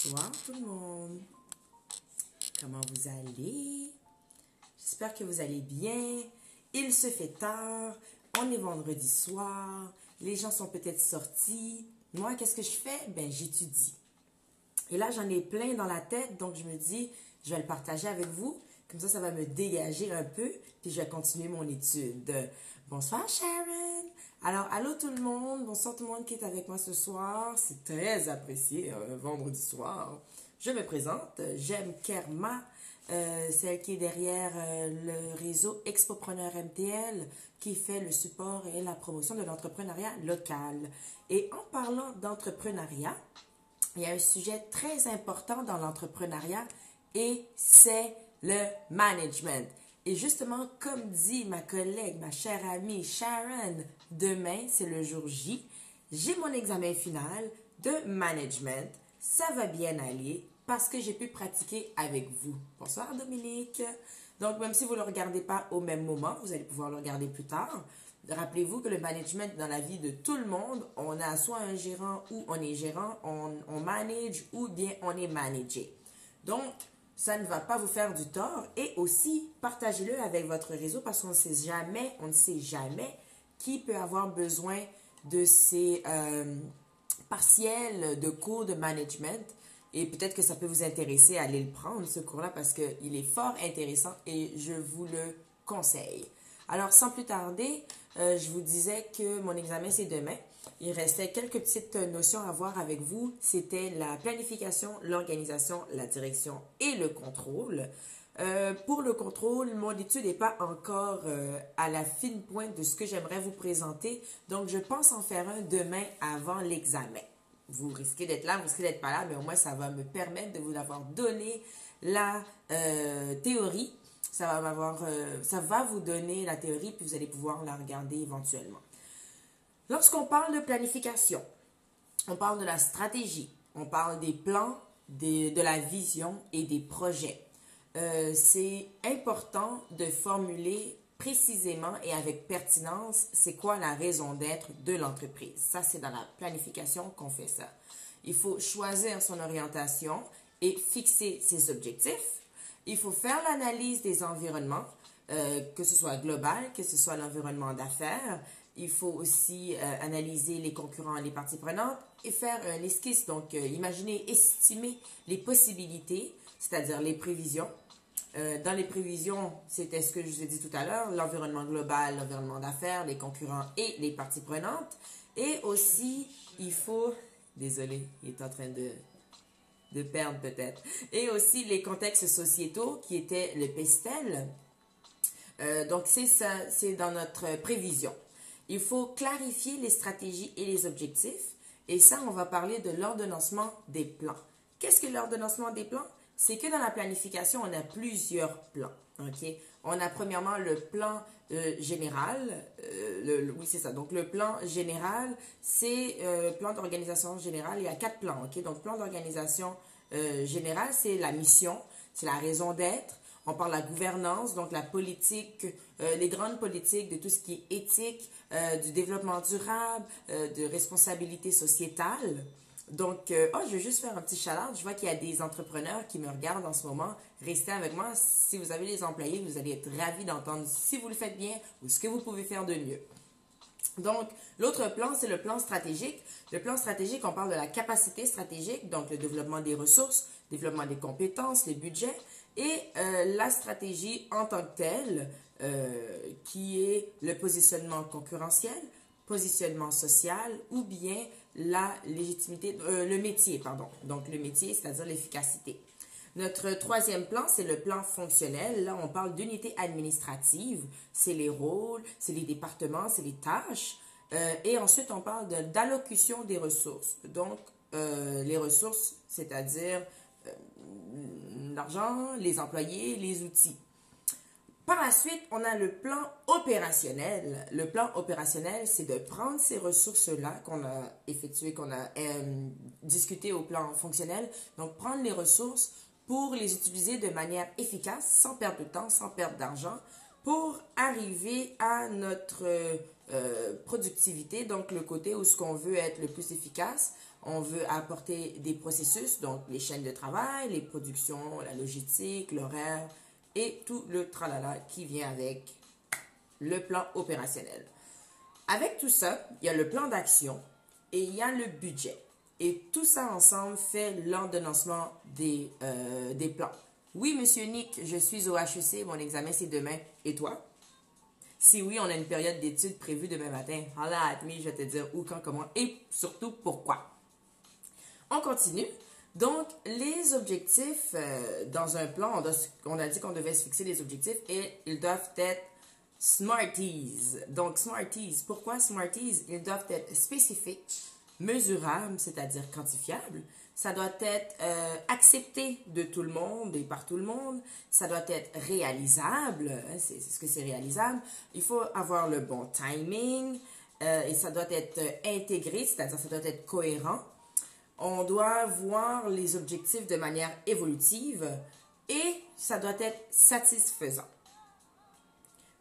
Bonsoir tout le monde. Comment vous allez? J'espère que vous allez bien. Il se fait tard. On est vendredi soir. Les gens sont peut-être sortis. Moi, qu'est-ce que je fais? Ben, j'étudie. Et là, j'en ai plein dans la tête. Donc, je me dis, je vais le partager avec vous. Comme ça va me dégager un peu. Puis, je vais continuer mon étude. Bonsoir, Sharon. Alors, allô tout le monde. Bonsoir tout le monde qui est avec moi ce soir. C'est très apprécié, vendredi soir. Je me présente. J'aime Kerma, celle qui est derrière le réseau Expopreneur MTL, qui fait le support et la promotion de l'entrepreneuriat local. Et en parlant d'entrepreneuriat, il y a un sujet très important dans l'entrepreneuriat et c'est le management. Et justement, comme dit ma collègue, ma chère amie Sharon, demain, c'est le jour J. J'ai mon examen final de management. Ça va bien aller parce que j'ai pu pratiquer avec vous. Bonsoir Dominique. Donc, même si vous ne le regardez pas au même moment, vous allez pouvoir le regarder plus tard. Rappelez-vous que le management dans la vie de tout le monde, on a soit un gérant ou on est gérant, on manage ou bien on est managé. Donc, ça ne va pas vous faire du tort et aussi partagez-le avec votre réseau parce qu'on ne sait jamais qui peut avoir besoin de ces partiels de cours de management et peut-être que ça peut vous intéresser à aller le prendre ce cours-là parce qu'il est fort intéressant et je vous le conseille. Alors sans plus tarder, je vous disais que mon examen c'est demain. Il restait quelques petites notions à voir avec vous. C'était la planification, l'organisation, la direction et le contrôle. Pour le contrôle, mon étude n'est pas encore à la fine pointe de ce que j'aimerais vous présenter. Donc, je pense en faire un demain avant l'examen. Vous risquez d'être là, vous risquez d'être pas là, mais au moins, ça va me permettre de vous avoir donné la théorie. Ça va vous donner la théorie, puis vous allez pouvoir la regarder éventuellement. Lorsqu'on parle de planification, on parle de la stratégie, on parle des plans, de la vision et des projets. C'est important de formuler précisément et avec pertinence c'est quoi la raison d'être de l'entreprise. Ça, c'est dans la planification qu'on fait ça. Il faut choisir son orientation et fixer ses objectifs. Il faut faire l'analyse des environnements, que ce soit global, que ce soit l'environnement d'affaires. Il faut aussi analyser les concurrents et les parties prenantes et faire un esquisse. Donc, imaginer, estimer les possibilités, c'est-à-dire les prévisions. Dans les prévisions, c'était ce que je vous ai dit tout à l'heure, l'environnement global, l'environnement d'affaires, les concurrents et les parties prenantes. Et aussi, il faut... Désolé, il est en train de perdre peut-être. Et aussi les contextes sociétaux qui étaient le PESTEL. Donc, c'est ça, c'est dans notre prévision. Il faut clarifier les stratégies et les objectifs. Et ça, on va parler de l'ordonnancement des plans. Qu'est-ce que l'ordonnancement des plans? C'est que dans la planification, on a plusieurs plans. Okay? On a premièrement le plan général. Oui, c'est ça. Donc, le plan général, c'est plan d'organisation générale. Il y a 4 plans. Okay? Donc, plan d'organisation générale, c'est la mission, c'est la raison d'être. On parle de la gouvernance, donc la politique, les grandes politiques de tout ce qui est éthique, du développement durable, de responsabilité sociétale. Donc, je vais juste faire un petit shout-out. Je vois qu'il y a des entrepreneurs qui me regardent en ce moment. Restez avec moi. Si vous avez des employés, vous allez être ravis d'entendre si vous le faites bien ou ce que vous pouvez faire de mieux. Donc, l'autre plan, c'est le plan stratégique. Le plan stratégique, on parle de la capacité stratégique, donc le développement des ressources, développement des compétences, les budgets, et la stratégie en tant que telle, qui est le positionnement concurrentiel, positionnement social ou bien la légitimité, le métier, pardon. Donc, le métier, c'est-à-dire l'efficacité. Notre troisième plan, c'est le plan fonctionnel. Là, on parle d'unité administrative. C'est les rôles, c'est les départements, c'est les tâches. Et ensuite, on parle d'allocution des ressources. Donc, les ressources, c'est-à-dire l'argent, les employés, les outils. Par la suite, on a le plan opérationnel. Le plan opérationnel, c'est de prendre ces ressources-là qu'on a effectuées, qu'on a discutées au plan fonctionnel. Donc, prendre les ressources pour les utiliser de manière efficace, sans perdre de temps, sans perdre d'argent, pour arriver à notre productivité, donc le côté où ce qu'on veut être le plus efficace. On veut apporter des processus, donc les chaînes de travail, les productions, la logistique, l'horaire et tout le tralala qui vient avec le plan opérationnel. Avec tout ça, il y a le plan d'action et il y a le budget. Et tout ça ensemble fait l'ordonnancement des plans. Oui, monsieur Nick, je suis au HEC, mon examen c'est demain. Et toi? Si oui, on a une période d'études prévue demain matin. Holla at me, je vais te dire où, quand, comment et surtout pourquoi. On continue. Donc, les objectifs dans un plan, on a dit qu'on devait se fixer des objectifs et ils doivent être Smarties. Donc, Smarties. Pourquoi Smarties? Ils doivent être spécifiques, mesurables, c'est-à-dire quantifiables. Ça doit être accepté de tout le monde et par tout le monde. Ça doit être réalisable. Hein, c'est ce que c'est réalisable. Il faut avoir le bon timing et ça doit être intégré, c'est-à-dire ça doit être cohérent. On doit voir les objectifs de manière évolutive et ça doit être satisfaisant.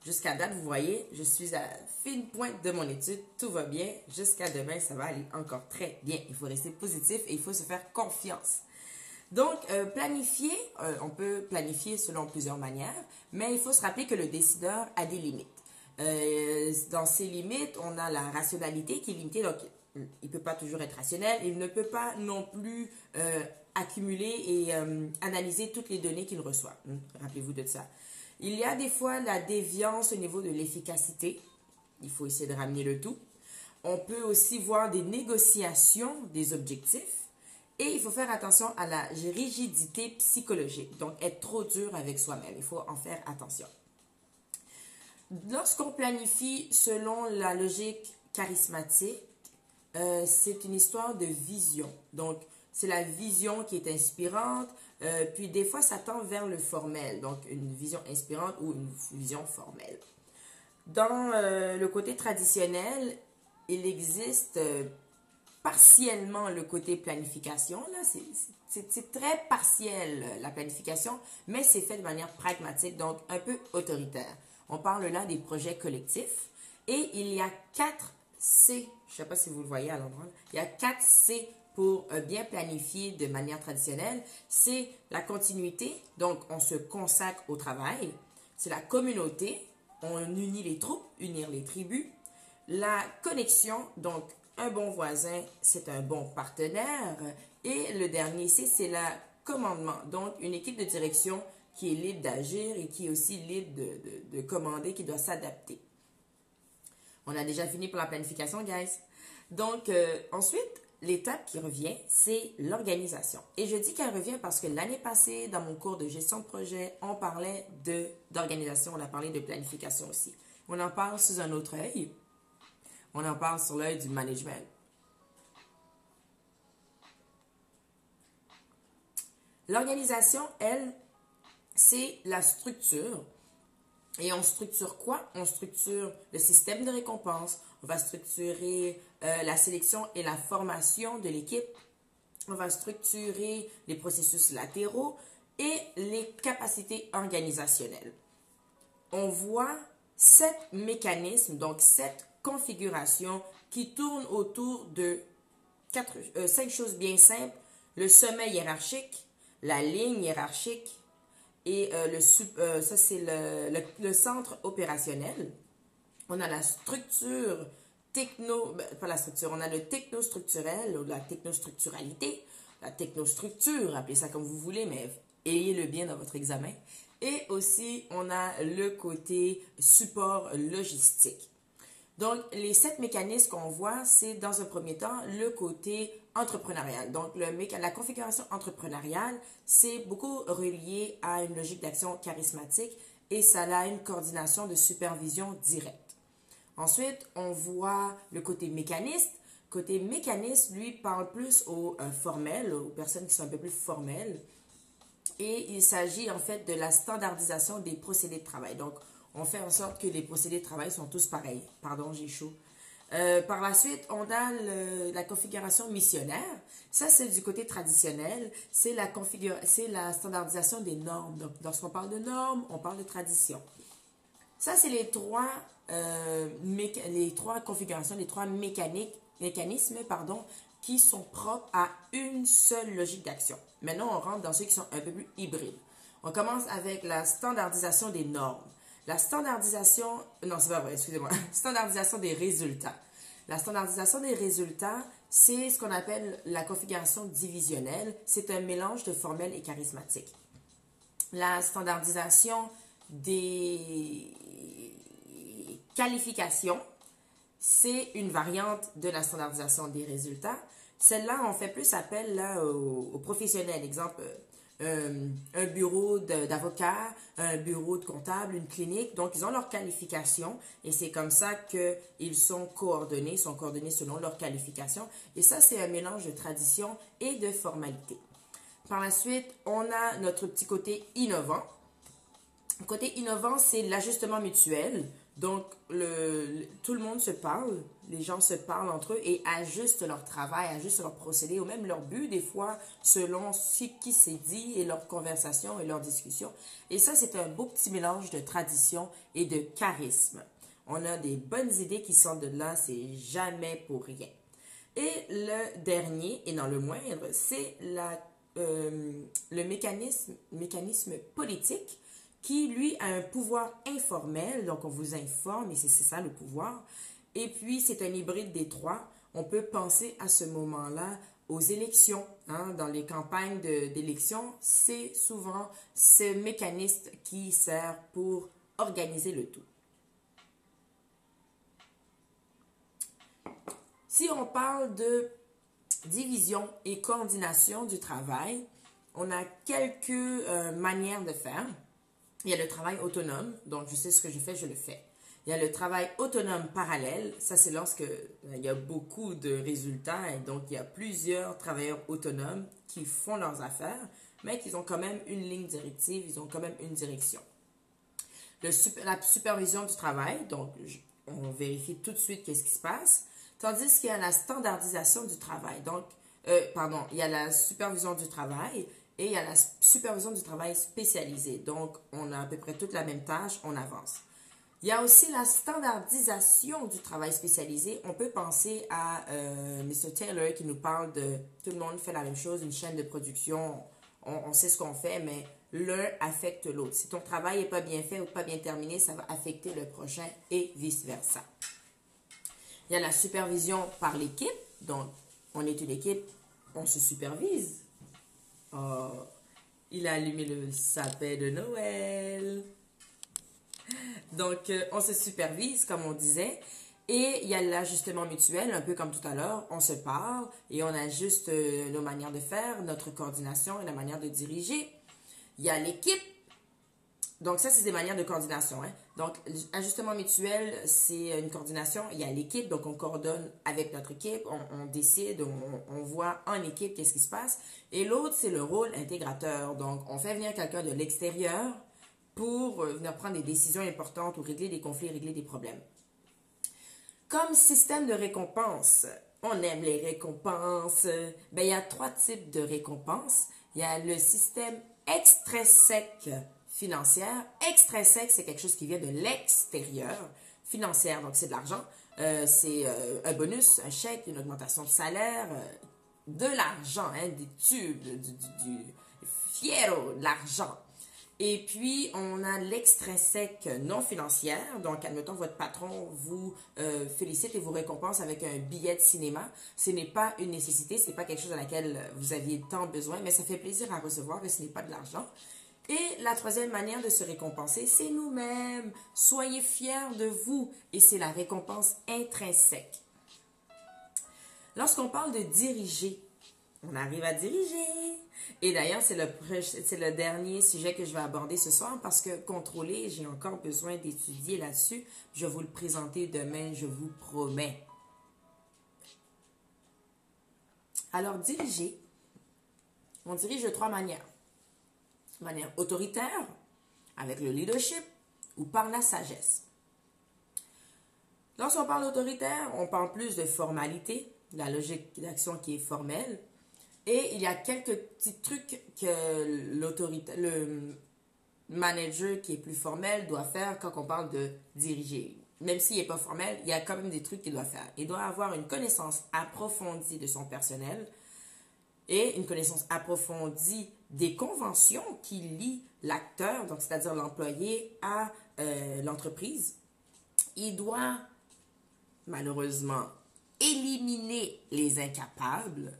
Jusqu'à date, vous voyez, je suis à la fine pointe de mon étude, tout va bien. Jusqu'à demain, ça va aller encore très bien. Il faut rester positif et il faut se faire confiance. Donc, planifier, on peut planifier selon plusieurs manières, mais il faut se rappeler que le décideur a des limites. Dans ces limites, on a la rationalité qui est limitée, donc il ne peut pas toujours être rationnel. Il ne peut pas non plus accumuler et analyser toutes les données qu'il reçoit. Rappelez-vous de ça. Il y a des fois la déviance au niveau de l'efficacité. Il faut essayer de ramener le tout. On peut aussi voir des négociations des objectifs. Et il faut faire attention à la rigidité psychologique. Donc, être trop dur avec soi-même. Il faut en faire attention. Lorsqu'on planifie selon la logique charismatique, c'est une histoire de vision. Donc, c'est la vision qui est inspirante. Puis, des fois, ça tend vers le formel. Donc, une vision inspirante ou une vision formelle. Dans le côté traditionnel, il existe partiellement le côté planification. Là, c'est très partiel, la planification, mais c'est fait de manière pragmatique, donc un peu autoritaire. On parle là des projets collectifs. Et il y a 4 C, je ne sais pas si vous le voyez à l'endroit, il y a 4 C pour bien planifier de manière traditionnelle. C'est la continuité, donc on se consacre au travail. C'est la communauté, on unit les troupes, unir les tribus. La connexion, donc un bon voisin, c'est un bon partenaire. Et le dernier C, c'est le commandement, donc une équipe de direction qui est libre d'agir et qui est aussi libre de commander, qui doit s'adapter. On a déjà fini pour la planification, guys. Donc, ensuite, l'étape qui revient, c'est l'organisation. Et je dis qu'elle revient parce que l'année passée, dans mon cours de gestion de projet, on parlait d'organisation, on a parlé de planification aussi. On en parle sous un autre œil. On en parle sur l'œil du management. L'organisation, elle, c'est la structure. Et on structure quoi? On structure le système de récompense. On va structurer la sélection et la formation de l'équipe. On va structurer les processus latéraux et les capacités organisationnelles. On voit 7 mécanismes, donc 7 configurations qui tournent autour de 5 choses bien simples. Le sommet hiérarchique, la ligne hiérarchique, et ça, c'est le centre opérationnel. On a la structure pas la structure, on a le technostructurel ou la technostructuralité, la technostructure, appelez ça comme vous voulez, mais ayez-le bien dans votre examen. Et aussi, on a le côté support logistique. Donc, les 7 mécanismes qu'on voit, c'est dans un premier temps le côté entrepreneurial. Donc, la configuration entrepreneuriale, c'est beaucoup relié à une logique d'action charismatique et ça a une coordination de supervision directe. Ensuite, on voit le côté mécaniste. Côté mécaniste, lui, parle plus aux formels, aux personnes qui sont un peu plus formelles. Et il s'agit en fait de la standardisation des procédés de travail. Donc, on fait en sorte que les procédés de travail sont tous pareils. Pardon, j'ai chaud. Par la suite, on a la configuration missionnaire. Ça, c'est du côté traditionnel. C'est la standardisation des normes. Donc, lorsqu'on parle de normes, on parle de tradition. Ça, c'est les trois configurations, les trois mécanismes qui sont propres à une seule logique d'action. Maintenant, on rentre dans ceux qui sont un peu plus hybrides. On commence avec la standardisation des normes. La standardisation, non, c'est pas vrai, excusez-moi, standardisation des résultats. La standardisation des résultats, c'est ce qu'on appelle la configuration divisionnelle. C'est un mélange de formel et charismatique. La standardisation des qualifications, c'est une variante de la standardisation des résultats. Celle-là, on fait plus appel là, aux professionnels. Exemple, un bureau d'avocat, un bureau de comptable, une clinique. Donc, ils ont leurs qualifications et c'est comme ça qu'ils sont coordonnés selon leurs qualifications. Et ça, c'est un mélange de tradition et de formalité. Par la suite, on a notre petit côté innovant. Le côté innovant, c'est l'ajustement mutuel. Donc, tout le monde se parle, les gens se parlent entre eux et ajustent leur travail, ajustent leur procédé ou même leur but, des fois, selon ce qui s'est dit et leur conversation et leur discussion. Et ça, c'est un beau petit mélange de tradition et de charisme. On a des bonnes idées qui sortent de là, c'est jamais pour rien. Et le dernier, et non le moindre, c'est le mécanisme politique qui, lui, a un pouvoir informel, donc on vous informe, et c'est ça le pouvoir. Et puis, c'est un hybride des trois. On peut penser à ce moment-là aux élections. Dans les campagnes d'élections, c'est souvent ce mécanisme qui sert pour organiser le tout. Si on parle de division et coordination du travail, on a quelques manières de faire. Il y a le travail autonome, donc je sais ce que je fais, je le fais. Il y a le travail autonome parallèle, ça c'est lorsque il y a beaucoup de résultats et donc il y a plusieurs travailleurs autonomes qui font leurs affaires, mais qui ont quand même une ligne directive, ils ont quand même une direction. La supervision du travail, donc on vérifie tout de suite qu'est-ce qui se passe, tandis qu'il y a la standardisation du travail. Donc, il y a la supervision du travail. Et il y a la supervision du travail spécialisé. Donc, on a à peu près toute la même tâche, on avance. Il y a aussi la standardisation du travail spécialisé. On peut penser à Mr. Taylor qui nous parle de tout le monde fait la même chose, une chaîne de production, on sait ce qu'on fait, mais l'un affecte l'autre. Si ton travail n'est pas bien fait ou pas bien terminé, ça va affecter le prochain et vice-versa. Il y a la supervision par l'équipe. Donc, on est une équipe, on se supervise. Oh, il a allumé le sapin de Noël. Donc, on se supervise, comme on disait. Et il y a l'ajustement mutuel, un peu comme tout à l'heure. On se parle et on ajuste nos manières de faire, notre coordination et la manière de diriger. Il y a l'équipe. Donc, ça, c'est des manières de coordination. Donc, ajustement mutuel, c'est une coordination. Il y a l'équipe, donc on coordonne avec notre équipe, on décide, on voit en équipe qu'est-ce qui se passe. Et l'autre, c'est le rôle intégrateur. Donc, on fait venir quelqu'un de l'extérieur pour venir prendre des décisions importantes ou régler des conflits, régler des problèmes. Comme système de récompense, on aime les récompenses. Il y a 3 types de récompenses. Il y a le système extrinsèque financière. Extrinsèque, c'est quelque chose qui vient de l'extérieur. Financière, donc c'est de l'argent. C'est un bonus, un chèque, une augmentation de salaire, de l'argent, des tubes, du fiero, de l'argent. Et puis, on a l'extrinsèque non financière. Donc, admettons, votre patron vous félicite et vous récompense avec un billet de cinéma. Ce n'est pas une nécessité, ce n'est pas quelque chose à laquelle vous aviez tant besoin, mais ça fait plaisir à recevoir et ce n'est pas de l'argent. Et la troisième manière de se récompenser, c'est nous-mêmes. Soyez fiers de vous et c'est la récompense intrinsèque. Lorsqu'on parle de diriger, on arrive à diriger. Et d'ailleurs, c'est le dernier sujet que je vais aborder ce soir parce que contrôler, j'ai encore besoin d'étudier là-dessus. Je vais vous le présenter demain, je vous promets. Alors, diriger, on dirige de 3 manières. De manière autoritaire, avec le leadership, ou par la sagesse. Lorsqu'on parle d'autoritaire, on parle plus de formalité, de la logique d'action qui est formelle. Et il y a quelques petits trucs que le manager qui est plus formel doit faire quand on parle de diriger. même s'il n'est pas formel, il y a quand même des trucs qu'il doit faire. Il doit avoir une connaissance approfondie de son personnel et une connaissance approfondie des conventions qui lient l'acteur, donc c'est-à-dire l'employé, à l'entreprise. Il doit, malheureusement, éliminer les incapables.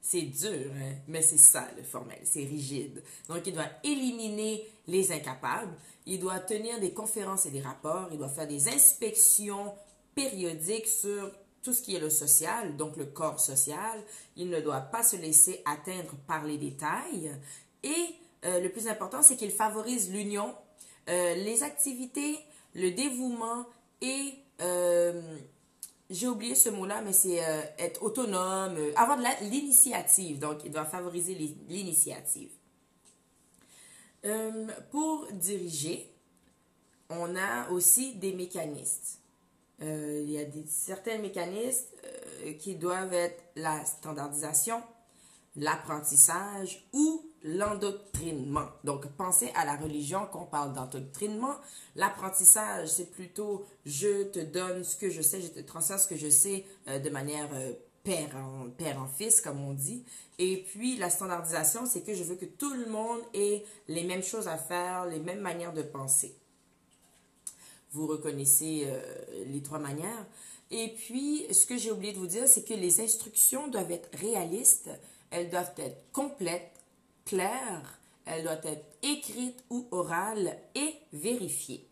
C'est dur, hein? Mais c'est ça le formel, c'est rigide. Donc, il doit éliminer les incapables, il doit tenir des conférences et des rapports, il doit faire des inspections périodiques sur tout ce qui est le social, donc le corps social. Il ne doit pas se laisser atteindre par les détails. Et le plus important, c'est qu'il favorise l'union, les activités, le dévouement et j'ai oublié ce mot-là, mais c'est être autonome, avoir de l'initiative. Donc, il doit favoriser l'initiative. Pour diriger, on a aussi des mécanistes. Il y a certains mécanismes qui doivent être la standardisation, l'apprentissage ou l'endoctrinement. Donc, pensez à la religion quand on parle d'endoctrinement. L'apprentissage, c'est plutôt je te donne ce que je sais, je te transfère ce que je sais de manière père en fils, comme on dit. Et puis, la standardisation, c'est que je veux que tout le monde ait les mêmes choses à faire, les mêmes manières de penser. Vous reconnaissez les trois manières. Et puis, ce que j'ai oublié de vous dire, c'est que les instructions doivent être réalistes, elles doivent être complètes, claires, elles doivent être écrites ou orales et vérifiées.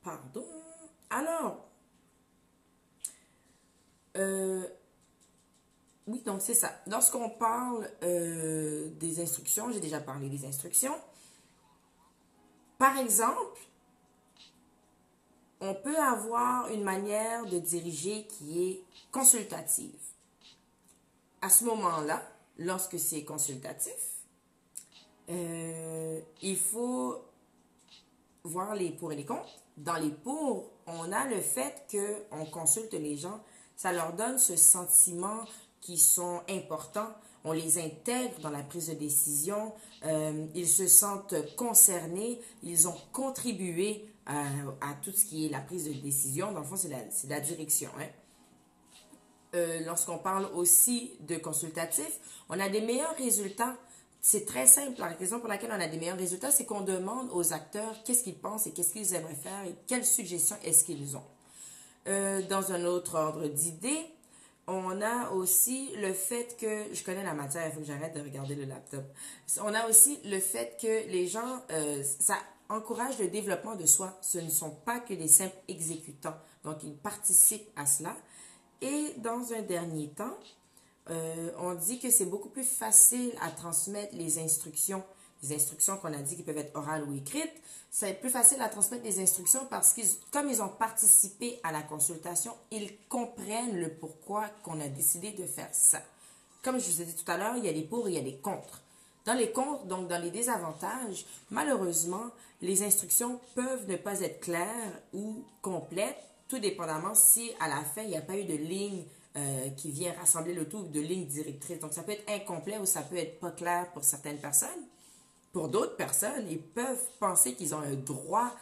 Pardon. Alors, oui, donc c'est ça. Lorsqu'on parle des instructions, j'ai déjà parlé des instructions. Par exemple, on peut avoir une manière de diriger qui est consultative. À ce moment-là, lorsque c'est consultatif, il faut voir les pour et les contre. Dans les pour, on a le fait qu'on consulte les gens. Ça leur donne ce sentiment qu'ils sont importants. On les intègre dans la prise de décision. Ils se sentent concernés. Ils ont contribué à tout ce qui est la prise de décision. Dans le fond, c'est la direction. Hein? Lorsqu'on parle aussi de consultatif, on a des meilleurs résultats. C'est très simple. La raison pour laquelle on a des meilleurs résultats, c'est qu'on demande aux acteurs qu'est-ce qu'ils pensent et qu'est-ce qu'ils aimeraient faire et quelles suggestions est-ce qu'ils ont. Dans un autre ordre d'idée, on a aussi le fait que, je connais la matière, il faut que j'arrête de regarder le laptop. On a aussi le fait que les gens, ça encourage le développement de soi. Ce ne sont pas que des simples exécutants. Donc, ils participent à cela. Et dans un dernier temps, on dit que c'est beaucoup plus facile à transmettre les instructions qu'on a dit qui peuvent être orales ou écrites. C'est plus facile à transmettre les instructions parce que comme ils ont participé à la consultation, ils comprennent le pourquoi qu'on a décidé de faire ça. Comme je vous ai dit tout à l'heure, il y a les pour et il y a les contre. Dans les contre, donc dans les désavantages, malheureusement, les instructions peuvent ne pas être claires ou complètes, tout dépendamment si à la fin, il n'y a pas eu de ligne qui vient rassembler le tout, de ligne directrice. Donc, ça peut être incomplet ou ça peut être pas clair pour certaines personnes. Pour d'autres personnes, ils peuvent penser qu'ils ont un droit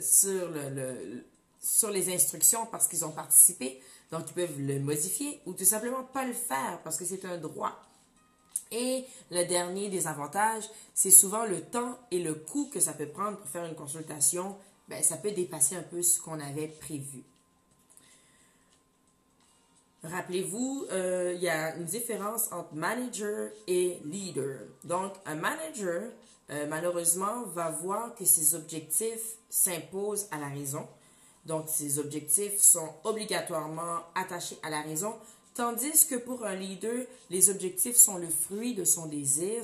sur les instructions parce qu'ils ont participé. Donc, ils peuvent le modifier ou tout simplement pas le faire parce que c'est un droit. Et le dernier désavantage, c'est souvent le temps et le coût que ça peut prendre pour faire une consultation. Ben, ça peut dépasser un peu ce qu'on avait prévu. Rappelez-vous, il y a une différence entre manager et leader. Donc, un manager, malheureusement, va voir que ses objectifs s'imposent à la raison. Donc, ses objectifs sont obligatoirement attachés à la raison. Tandis que pour un leader, les objectifs sont le fruit de son désir,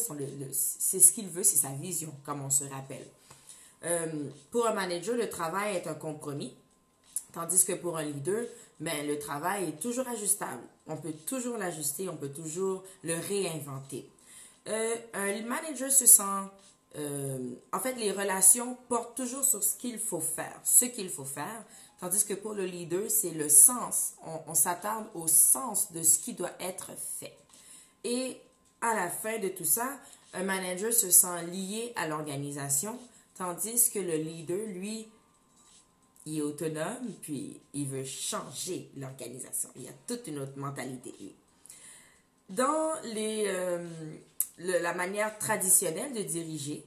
c'est ce qu'il veut, c'est sa vision, comme on se rappelle. Pour un manager, le travail est un compromis. Tandis que pour un leader, ben, le travail est toujours ajustable. On peut toujours l'ajuster, on peut toujours le réinventer. Un manager se sent... en fait, les relations portent toujours sur ce qu'il faut faire, tandis que pour le leader, c'est le sens. On s'attarde au sens de ce qui doit être fait. Et à la fin de tout ça, un manager se sent lié à l'organisation, tandis que le leader, lui, il est autonome, puis il veut changer l'organisation. Il a toute une autre mentalité, lui. Dans la manière traditionnelle de diriger,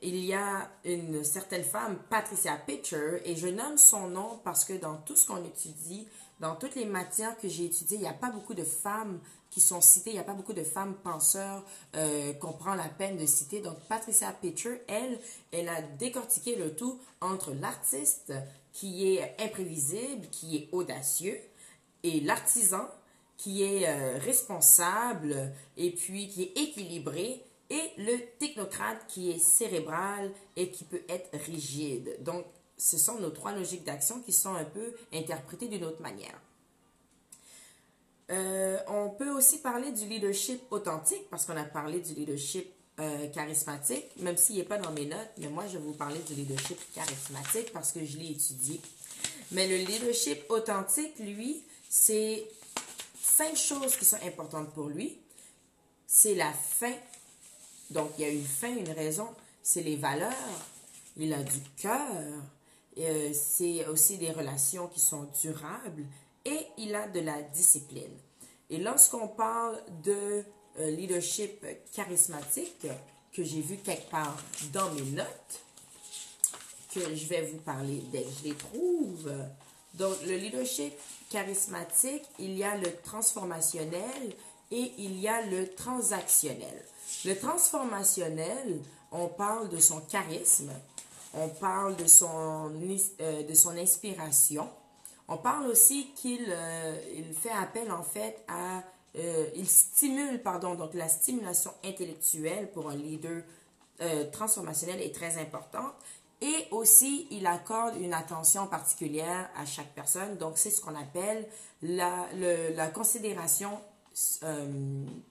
il y a une certaine femme, Patricia Pitcher, et je nomme son nom parce que dans tout ce qu'on étudie, dans toutes les matières que j'ai étudiées, il n'y a pas beaucoup de femmes qui sont citées, il n'y a pas beaucoup de femmes penseurs qu'on prend la peine de citer. Donc, Patricia Pitcher, elle a décortiqué le tout entre l'artiste qui est imprévisible, qui est audacieux, et l'artisan qui est responsable et puis qui est équilibré, et le technocrate qui est cérébral et qui peut être rigide. Donc, ce sont nos 3 logiques d'action qui sont un peu interprétées d'une autre manière. On peut aussi parler du leadership authentique, parce qu'on a parlé du leadership charismatique, même s'il n'est pas dans mes notes, mais moi, je vais vous parler du leadership charismatique parce que je l'ai étudié. Mais le leadership authentique, lui, c'est 5 choses qui sont importantes pour lui. C'est la fin. Donc, il y a une fin, une raison. C'est les valeurs. Il a du cœur. C'est aussi des relations qui sont durables. Et il a de la discipline. Et lorsqu'on parle de leadership charismatique, que j'ai vu quelque part dans mes notes, que je vais vous parler dès que je les trouve. Donc, le leadership charismatique, il y a le transformationnel et il y a le transactionnel. Le transformationnel, on parle de son charisme, on parle de son inspiration, on parle aussi qu'il fait appel en fait à, il stimule, pardon, donc la stimulation intellectuelle pour un leader transformationnel est très importante. Et aussi, il accorde une attention particulière à chaque personne. Donc, c'est ce qu'on appelle la considération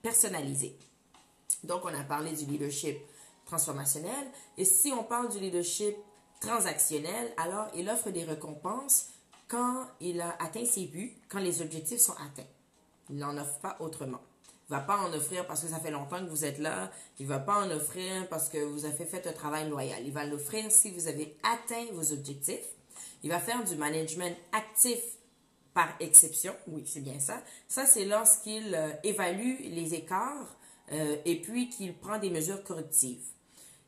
personnalisée. Donc, on a parlé du leadership transformationnel. Et si on parle du leadership transactionnel, alors il offre des récompenses quand il a atteint ses buts, quand les objectifs sont atteints. Il n'en offre pas autrement. Il ne va pas en offrir parce que ça fait longtemps que vous êtes là. Il ne va pas en offrir parce que vous avez fait un travail loyal. Il va l'offrir si vous avez atteint vos objectifs. Il va faire du management actif par exception. Oui, c'est bien ça. Ça, c'est lorsqu'il évalue les écarts et puis qu'il prend des mesures correctives.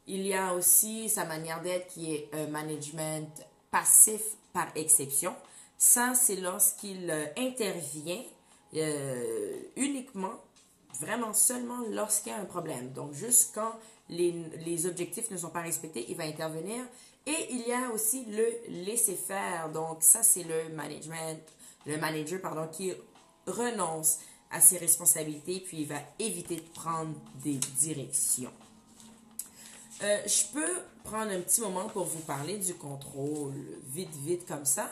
Il y a aussi sa manière d'être qui est un management passif par exception. Ça, c'est lorsqu'il intervient uniquement, vraiment seulement lorsqu'il y a un problème. Donc, juste quand les objectifs ne sont pas respectés, il va intervenir. Et il y a aussi le laisser-faire. Donc, ça, c'est le manager, qui renonce à ses responsabilités, puis il va éviter de prendre des directions. Je peux prendre un petit moment pour vous parler du contrôle, vite comme ça.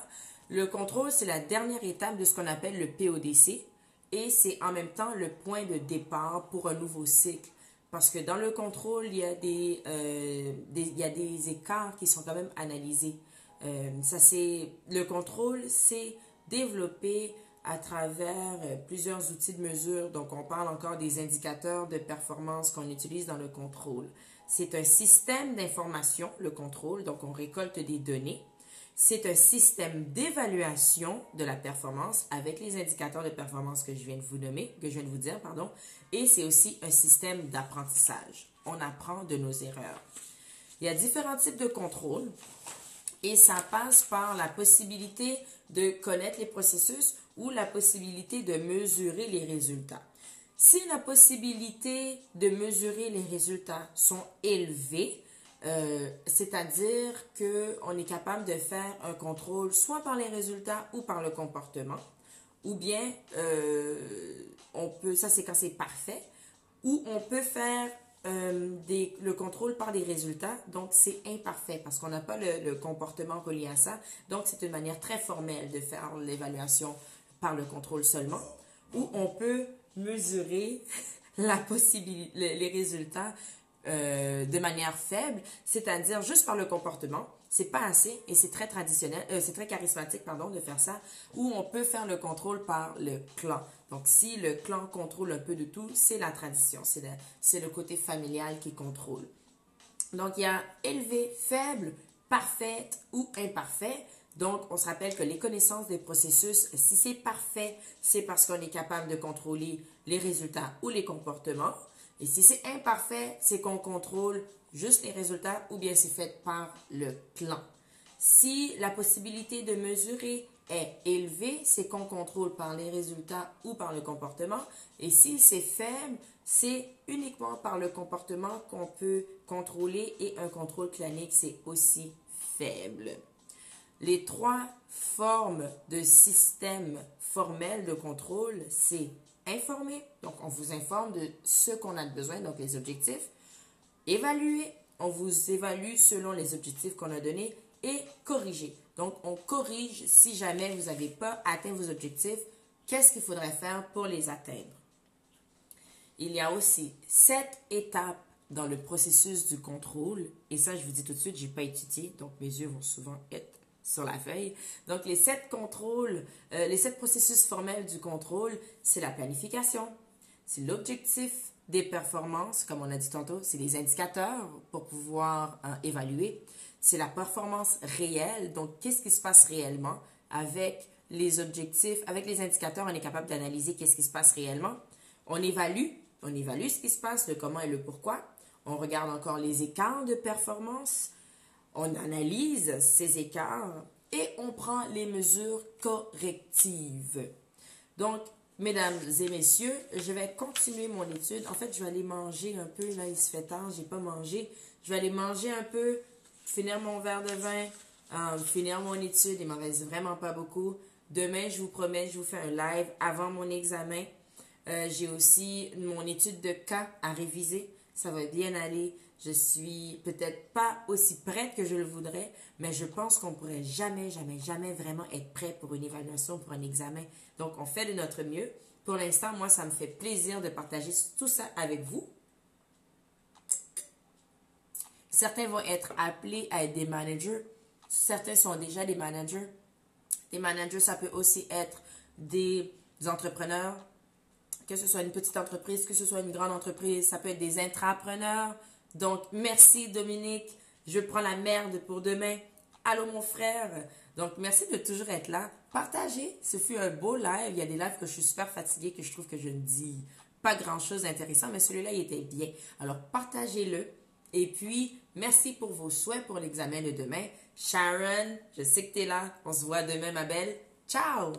Le contrôle, c'est la dernière étape de ce qu'on appelle le PODC et c'est en même temps le point de départ pour un nouveau cycle. Parce que dans le contrôle, il y a des écarts qui sont quand même analysés. Le contrôle, c'est développé à travers plusieurs outils de mesure. Donc, on parle encore des indicateurs de performance qu'on utilise dans le contrôle. C'est un système d'information, le contrôle, donc on récolte des données. C'est un système d'évaluation de la performance avec les indicateurs de performance que je viens de vous dire. Et c'est aussi un système d'apprentissage. On apprend de nos erreurs. Il y a différents types de contrôle et ça passe par la possibilité de connaître les processus ou la possibilité de mesurer les résultats. Si la possibilité de mesurer les résultats sont élevées, c'est-à-dire qu'on est capable de faire un contrôle soit par les résultats ou par le comportement, ou bien ça c'est quand c'est parfait, ou on peut faire le contrôle par des résultats, donc c'est imparfait parce qu'on n'a pas le comportement relié à ça, donc c'est une manière très formelle de faire l'évaluation par le contrôle seulement, ou on peut mesurer les résultats de manière faible, c'est-à-dire juste par le comportement. C'est pas assez et c'est très c'est très charismatique, de faire ça, ou on peut faire le contrôle par le clan. Donc, si le clan contrôle un peu de tout, c'est la tradition, c'est le côté familial qui contrôle. Donc, il y a élevé, faible, parfaite ou imparfait. Donc, on se rappelle que les connaissances des processus, si c'est parfait, c'est parce qu'on est capable de contrôler les résultats ou les comportements. Et si c'est imparfait, c'est qu'on contrôle juste les résultats ou bien c'est fait par le plan. Si la possibilité de mesurer est élevée, c'est qu'on contrôle par les résultats ou par le comportement. Et si c'est faible, c'est uniquement par le comportement qu'on peut contrôler et un contrôle clanique, c'est aussi faible. Les trois formes de système formel de contrôle, c'est informer, donc on vous informe de ce qu'on a besoin, donc les objectifs. Évaluer, on vous évalue selon les objectifs qu'on a donnés. Et corriger, donc on corrige si jamais vous n'avez pas atteint vos objectifs, qu'est-ce qu'il faudrait faire pour les atteindre. Il y a aussi 7 étapes dans le processus du contrôle, et ça je vous dis tout de suite, je n'ai pas étudié, donc mes yeux vont souvent être sur la feuille. Donc les 7 processus formels du contrôle, c'est la planification, c'est l'objectif des performances, comme on a dit tantôt, c'est les indicateurs pour pouvoir évaluer. C'est la performance réelle, donc qu'est-ce qui se passe réellement avec les objectifs, avec les indicateurs, on est capable d'analyser qu'est-ce qui se passe réellement. On évalue ce qui se passe, le comment et le pourquoi. On regarde encore les écarts de performance, on analyse ces écarts et on prend les mesures correctives. Donc, mesdames et messieurs, je vais continuer mon étude. En fait, je vais aller manger un peu. Là, il se fait tard, je n'ai pas mangé. Je vais aller manger un peu, finir mon verre de vin, finir mon étude. Il m'en reste vraiment pas beaucoup. Demain, je vous promets, je vous fais un live avant mon examen. J'ai aussi mon étude de cas à réviser. Ça va bien aller. Je suis peut-être pas aussi prête que je le voudrais, mais je pense qu'on pourrait jamais vraiment être prêt pour une évaluation, pour un examen. Donc, on fait de notre mieux. Pour l'instant, moi, ça me fait plaisir de partager tout ça avec vous. Certains vont être appelés à être des managers. Certains sont déjà des managers. Des managers, ça peut aussi être des entrepreneurs, que ce soit une petite entreprise, que ce soit une grande entreprise. Ça peut être des intrapreneurs. Donc, merci Dominique. Je prends la merde pour demain. Allô mon frère. Donc, merci de toujours être là. Partagez. Ce fut un beau live. Il y a des lives que je suis super fatiguée, que je trouve que je ne dis pas grand-chose d'intéressant, mais celui-là, il était bien. Alors, partagez-le. Et puis, merci pour vos souhaits pour l'examen de demain. Sharon, je sais que tu es là. On se voit demain, ma belle. Ciao!